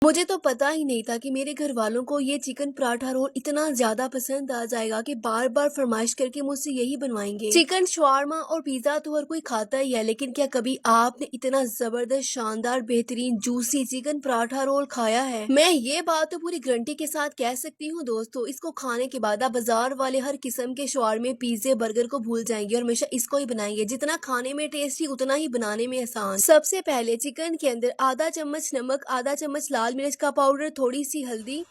मुझे तो पता ही नहीं था कि मेरे घर वालों को ये चिकन पराठा रोल इतना ज्यादा पसंद आ जाएगा कि बार बार फरमाइश करके मुझसे यही बनवाएंगे। चिकन शवारमा और पिज्जा तो हर कोई खाता ही है, लेकिन क्या कभी आपने इतना जबरदस्त शानदार बेहतरीन जूसी चिकन पराठा रोल खाया है? मैं ये बात तो पूरी गारंटी के साथ कह सकती हूँ दोस्तों। इसको खाने के बाद आप बाजार वाले हर किस्म के शवारमे, पिज्जे, बर्गर को भूल जाएंगे और हमेशा इसको ही बनाएंगे। जितना खाने में टेस्टी उतना ही बनाने में आसान। सबसे पहले चिकन के अंदर आधा चम्मच नमक, आधा चम्मच लाल मिर्च का पाउडर, थोड़ी सी हल्दी,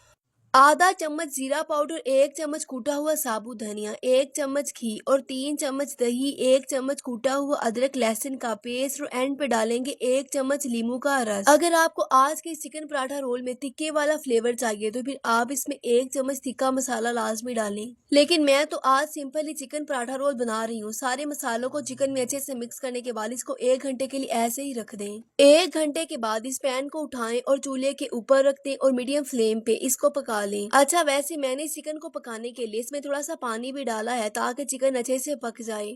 आधा चम्मच जीरा पाउडर, 1 चम्मच कूटा हुआ साबुत धनिया, 1 चम्मच घी और 3 चम्मच दही, 1 चम्मच कूटा हुआ अदरक लहसुन का पेस्ट और एंड पे डालेंगे 1 चम्मच नींबू का रस। अगर आपको आज के चिकन पराठा रोल में तिक्के वाला फ्लेवर चाहिए तो फिर आप इसमें 1 चम्मच तिक्का मसाला लाजमी डालें। लेकिन मैं तो आज सिंपल ही चिकन पराठा रोल बना रही हूँ। सारे मसालों को चिकन में अच्छे से मिक्स करने के बाद इसको 1 घंटे के लिए ऐसे ही रख दें। 1 घंटे के बाद इस पैन को उठाएं और चूल्हे के ऊपर रख दें और मीडियम फ्लेम पे इसको पका लें। अच्छा, वैसे मैंने चिकन को पकाने के लिए इसमें थोड़ा सा पानी भी डाला है ताकि चिकन अच्छे से पक जाए।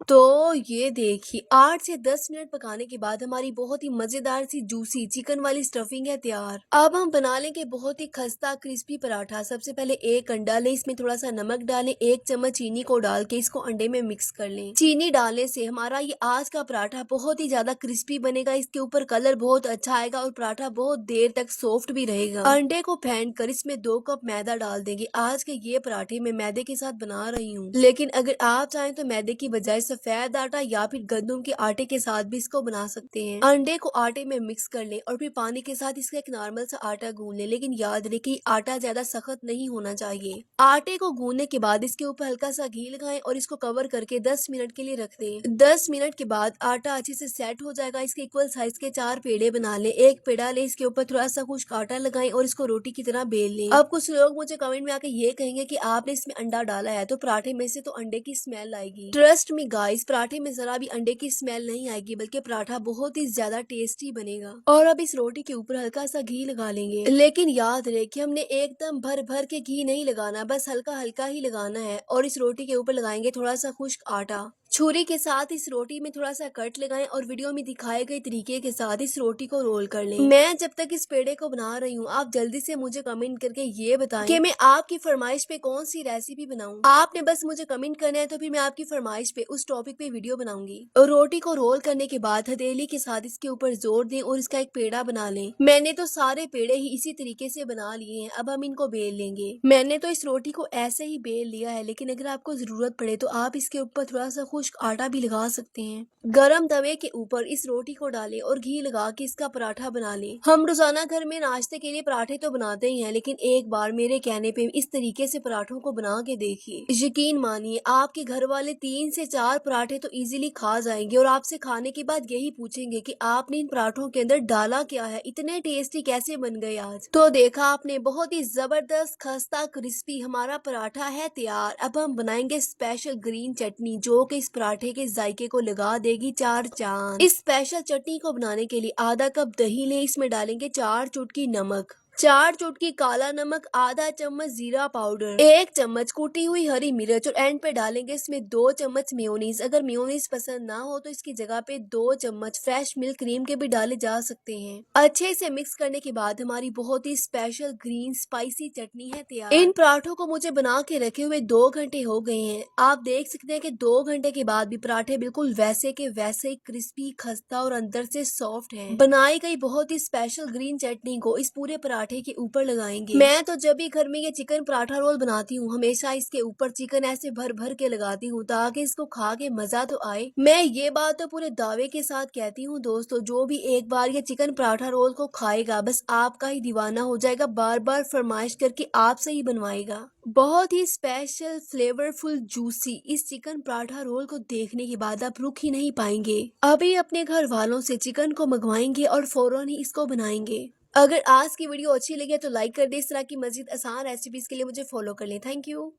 तो ये देखिए 8 से 10 मिनट पकाने के बाद हमारी बहुत ही मजेदार सी जूसी चिकन वाली स्टफिंग है तैयार। अब हम बना लेंगे बहुत ही खस्ता क्रिस्पी पराठा। सबसे पहले 1 अंडा लें, इसमें थोड़ा सा नमक डालें, 1 चम्मच चीनी को डाल के इसको अंडे में मिक्स कर लें। चीनी डालने से हमारा ये आज का पराठा बहुत ही ज्यादा क्रिस्पी बनेगा। इसके ऊपर कलर बहुत अच्छा आएगा और पराठा बहुत देर तक सॉफ्ट भी रहेगा। अंडे को फेंट कर इसमें 2 कप मैदा डाल देंगे। आज के ये पराठे मैं मैदे के साथ बना रही हूँ, लेकिन अगर आप चाहें तो मैदे की बजाय सफेद आटा या फिर गंदम के आटे के साथ भी इसको बना सकते हैं। अंडे को आटे में मिक्स कर ले और फिर पानी के साथ इसका एक नॉर्मल सा आटा गूंद ले, लेकिन याद रखें आटा ज्यादा सख्त नहीं होना चाहिए। आटे को गूंदने के बाद इसके ऊपर हल्का सा घी लगाएं और इसको कवर करके 10 मिनट के लिए रख दें। 10 मिनट के बाद आटा अच्छे से सेट हो जाएगा। इसके इक्वल साइज के 4 पेड़े बना ले। एक पेड़ा ले, इसके ऊपर थोड़ा सा खुश्क आटा लगाएं और इसको रोटी की तरह बेल लें। अब कुछ लोग मुझे कमेंट में आके ये कहेंगे कि आपने इसमें अंडा डाला है तो पराठे में से तो अंडे की स्मेल आएगी। ट्रस्ट मी गाइस, पराठे में जरा भी अंडे की स्मेल नहीं आएगी, बल्कि पराठा बहुत ही ज्यादा टेस्टी बनेगा। और अब इस रोटी के ऊपर हल्का सा घी लगा लेंगे, लेकिन याद रहे कि हमने एकदम भर भर के घी नहीं लगाना, बस हल्का हल्का ही लगाना है। और इस रोटी के ऊपर लगाएंगे थोड़ा सा खुश्क आटा। छुरी के साथ इस रोटी में थोड़ा सा कट लगाएं और वीडियो में दिखाए गए तरीके के साथ इस रोटी को रोल कर लें। मैं जब तक इस पेड़े को बना रही हूँ, आप जल्दी से मुझे कमेंट करके ये बताएं कि मैं आपकी फरमाइश पे कौन सी रेसिपी बनाऊं। आपने बस मुझे कमेंट करना है तो फिर मैं आपकी फरमाइश पे उस टॉपिक पे वीडियो बनाऊंगी। और रोटी को रोल करने के बाद हथेली के साथ इसके ऊपर जोर दें और इसका एक पेड़ा बना लें। मैंने तो सारे पेड़े ही इसी तरीके से बना लिए हैं। अब हम इनको बेल लेंगे। मैंने तो इस रोटी को ऐसे ही बेल लिया है, लेकिन अगर आपको जरूरत पड़े तो आप इसके ऊपर थोड़ा सा खुश्क आटा भी लगा सकते हैं। गरम तवे के ऊपर इस रोटी को डालें और घी लगा के इसका पराठा बना लें। हम रोजाना घर में नाश्ते के लिए पराठे तो बनाते ही हैं, लेकिन एक बार मेरे कहने पे इस तरीके से पराठों को बना के देखिए। यकीन मानिए आपके घर वाले 3 से 4 पराठे तो इजीली खा जाएंगे और आपसे खाने के बाद यही पूछेंगे कि आपने इन पराठों के अंदर डाला क्या है, इतने टेस्टी कैसे बन गए आज। तो देखा आपने, बहुत ही जबरदस्त खस्ता क्रिस्पी हमारा पराठा है तैयार। अब हम बनाएंगे स्पेशल ग्रीन चटनी, जो कि इस पराठे के जायके को लगा देगी 4 चांद। इस स्पेशल चटनी को बनाने के लिए आधा कप दही ले, इसमें डालेंगे 4 चुटकी नमक, 4 चुटकी काला नमक, आधा चम्मच जीरा पाउडर, 1 चम्मच कुटी हुई हरी मिर्च और एंड पे डालेंगे इसमें 2 चम्मच मेयोनीज। अगर मेयोनीज पसंद ना हो तो इसकी जगह पे 2 चम्मच फ्रेश मिल्क क्रीम के भी डाले जा सकते हैं। अच्छे से मिक्स करने के बाद हमारी बहुत ही स्पेशल ग्रीन स्पाइसी चटनी है तैयार। इन पराठों को मुझे बना के रखे हुए 2 घंटे हो गए हैं। आप देख सकते हैं कि 2 घंटे के बाद भी पराठे बिल्कुल वैसे के वैसे ही क्रिस्पी, खस्ता और अंदर से सॉफ्ट हैं। बनाई गई बहुत ही स्पेशल ग्रीन चटनी को इस पूरे पराठे के ऊपर लगाएंगे। मैं तो जब भी घर में ये चिकन पराठा रोल बनाती हूँ, हमेशा इसके ऊपर चिकन ऐसे भर भर के लगाती हूँ ताकि इसको खा के मजा तो आए। मैं ये बात तो पूरे दावे के साथ कहती हूँ दोस्तों, जो भी एक बार ये चिकन पराठा रोल को खाएगा बस आपका ही दीवाना हो जाएगा, बार बार फरमाइश करके आपसे ही बनवाएगा। बहुत ही स्पेशल, फ्लेवरफुल, जूसी इस चिकन पराठा रोल को देखने के बाद आप रुक ही नहीं पाएंगे। अभी अपने घर वालों से चिकन को मंगवाएंगे और फौरन ही इसको बनाएंगे। अगर आज की वीडियो अच्छी लगी है तो लाइक कर दे। इस तरह की मजीद आसान रेसिपीज के लिए मुझे फॉलो कर लें। Thank you.